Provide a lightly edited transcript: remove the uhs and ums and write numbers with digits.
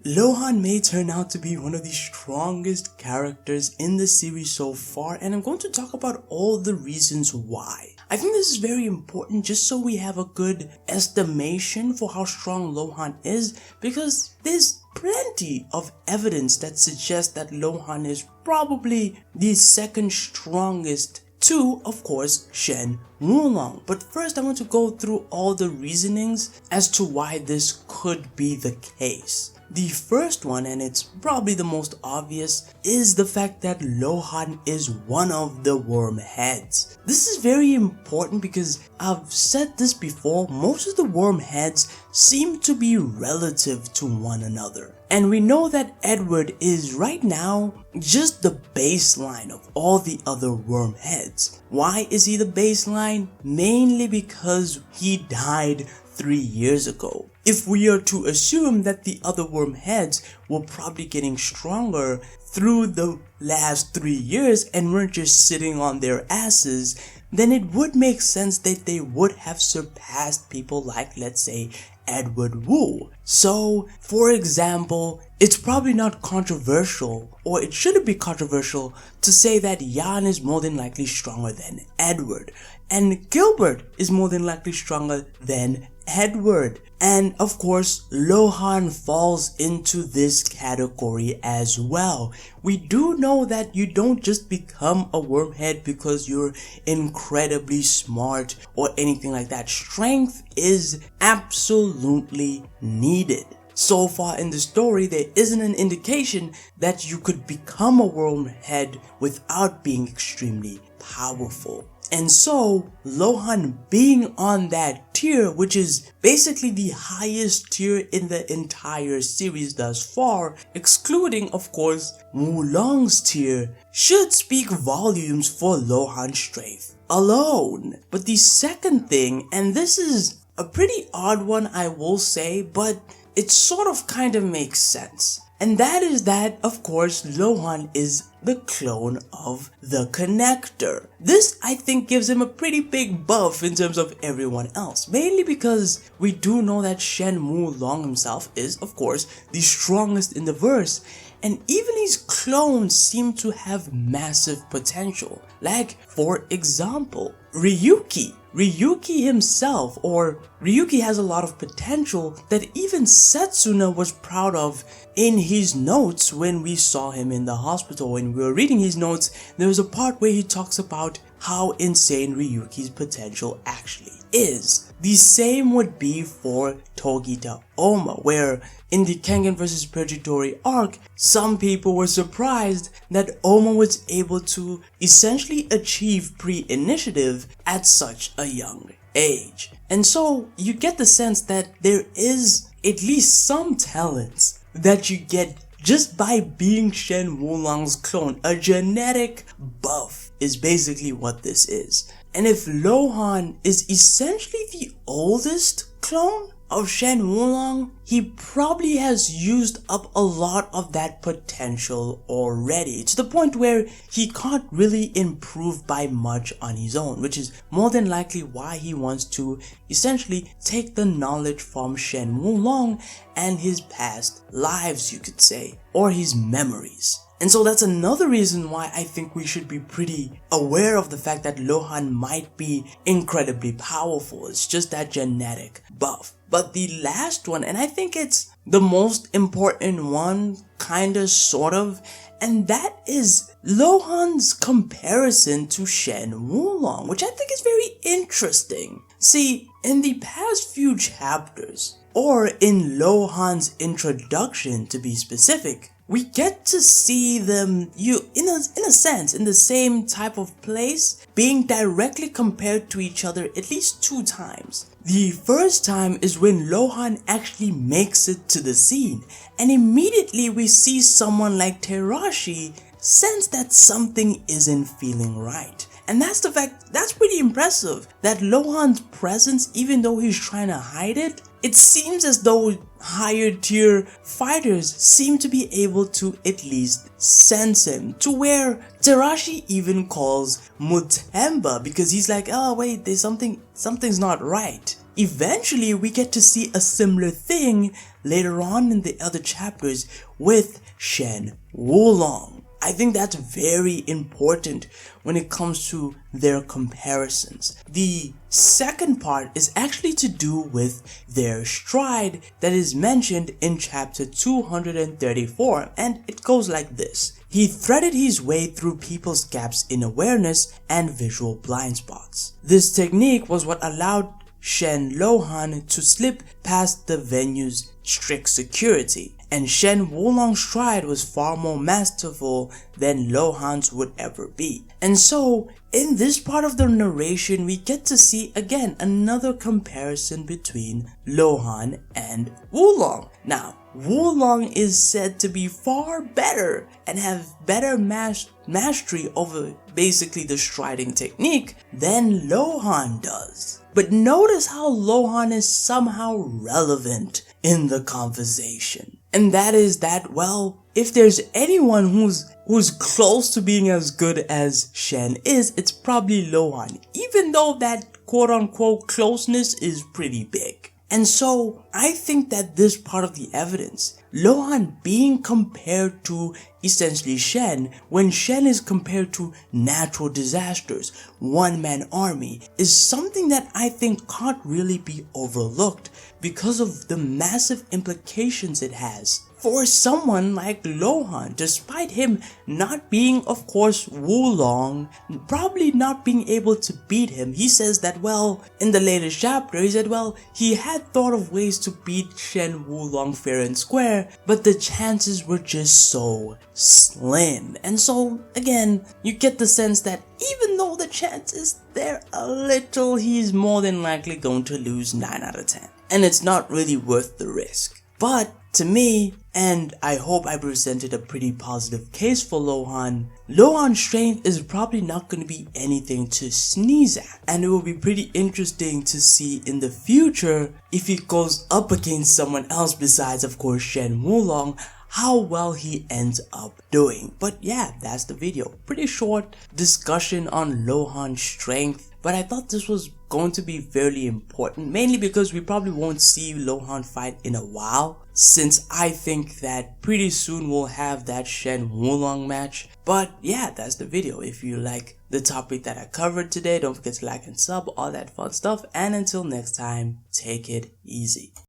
Lohan may turn out to be one of the strongest characters in the series so far, and I'm going to talk about all the reasons why. I think this is very important just so we have a good estimation for how strong Lohan is, because there's plenty of evidence that suggests that Lohan is probably the second strongest to, of course, Shen Wulong. But first I want to go through all the reasonings as to why this could be the case. The first one, and it's probably the most obvious, is the fact that Lohan is one of the worm heads. This is very important because I've said this before, most of the worm heads seem to be relative to one another. And we know that Edward is right now just the baseline of all the other worm heads. Why is he the baseline? Mainly because he died 3 years ago. If we are to assume that the other worm heads were probably getting stronger through the last 3 years and weren't just sitting on their asses, then it would make sense that they would have surpassed people like, let's say, Edward Wu. So, for example, it's probably not controversial, or it shouldn't be controversial, to say that Jan is more than likely stronger than Edward, and Gilbert is more than likely stronger than Edward. And of course, Lohan falls into this category as well. We do know that you don't just become a wormhead because you're incredibly smart or anything like that. Strength is absolutely needed. So far in the story, there isn't an indication that you could become a wormhead without being extremely powerful. And so, Lohan being on that tier, which is basically the highest tier in the entire series thus far, excluding of course Wulong's tier, should speak volumes for Lohan's strength alone. But the second thing, and this is a pretty odd one I will say, but it sort of kind of makes sense. And that is that, of course, Lohan is the clone of the Connector. This, I think, gives him a pretty big buff in terms of everyone else. Mainly because we do know that Shen Wulong himself is, of course, the strongest in the verse. And even his clones seem to have massive potential. Like, for example, Ryuki. Ryuki himself, or Ryuki has a lot of potential that even Setsuna was proud of in his notes when we saw him in the hospital. When we were reading his notes, there was a part where he talks about how insane Ryuki's potential actually is. The same would be for Togita Oma, where in the Kengan vs Purgatory arc, some people were surprised that Oma was able to essentially achieve pre-initiative at such a young age. And so you get the sense that there is at least some talents that you get just by being Shen Wulong's clone. A genetic buff is basically what this is. And if Lohan is essentially the oldest clone of Shen Wulong, he probably has used up a lot of that potential already, to the point where he can't really improve by much on his own, which is more than likely why he wants to essentially take the knowledge from Shen Wulong and his past lives, you could say, or his memories. And so that's another reason why I think we should be pretty aware of the fact that Lohan might be incredibly powerful. It's just that genetic buff. But the last one, and I think it's the most important one, kinda, sort of, and that is Lohan's comparison to Shen Wulong, which I think is very interesting. See, in the past few chapters, or in Lohan's introduction to be specific, we get to see them, in a sense, in the same type of place, being directly compared to each other at least 2 times. The first time is when Lohan actually makes it to the scene, and immediately we see someone like Terashi sense that something isn't feeling right. And that's the fact, that's pretty impressive, that Lohan's presence, even though he's trying to hide it, it seems as though higher tier fighters seem to be able to at least sense him, to where Terashi even calls Mutemba because he's like, oh wait, there's something's not right. eventually we get to see a similar thing later on in the other chapters with Shen Wulong. I think that's very important when it comes to their comparisons. The second part is actually to do with their stride that is mentioned in chapter 234, and it goes like this. He threaded his way through people's gaps in awareness and visual blind spots. This technique was what allowed Shen Lohan to slip past the venue's strict security, and Shen Wulong's stride was far more masterful than Lohan's would ever be. And so, in this part of the narration, we get to see again another comparison between Lohan and Wulong. Now, Wulong is said to be far better and have better mastery over basically the striding technique than Lohan does. But notice how Lohan is somehow relevant in the conversation. And that is that, well, if there's anyone who's close to being as good as Shen is, it's probably Lohan, even though that quote-unquote closeness is pretty big. And so, I think that this part of the evidence, Lohan being compared to essentially Shen, when Shen is compared to natural disasters, one-man army, is something that I think can't really be overlooked because of the massive implications it has for someone like Lohan, despite him not being, of course, Wulong, probably not being able to beat him. He says that, well, in the latest chapter, he said, well, he had thought of ways to beat Shen Wulong fair and square, but the chances were just so slim. And so, again, you get the sense that even though the chance is there a little, he's more than likely going to lose 9 out of 10. And it's not really worth the risk. But to me, and I hope I presented a pretty positive case for Lohan, Lohan's strength is probably not going to be anything to sneeze at. And it will be pretty interesting to see in the future if he goes up against someone else besides, of course, Shen Wulong, how well he ends up doing. But yeah, that's the video. Pretty short discussion on Lohan's strength, but I thought this was going to be fairly important, mainly because we probably won't see Lohan fight in a while, since I think that pretty soon we'll have that Shen Wulong match. But yeah, that's the video. If you like the topic that I covered today, don't forget to like and sub, all that fun stuff, and until next time, take it easy.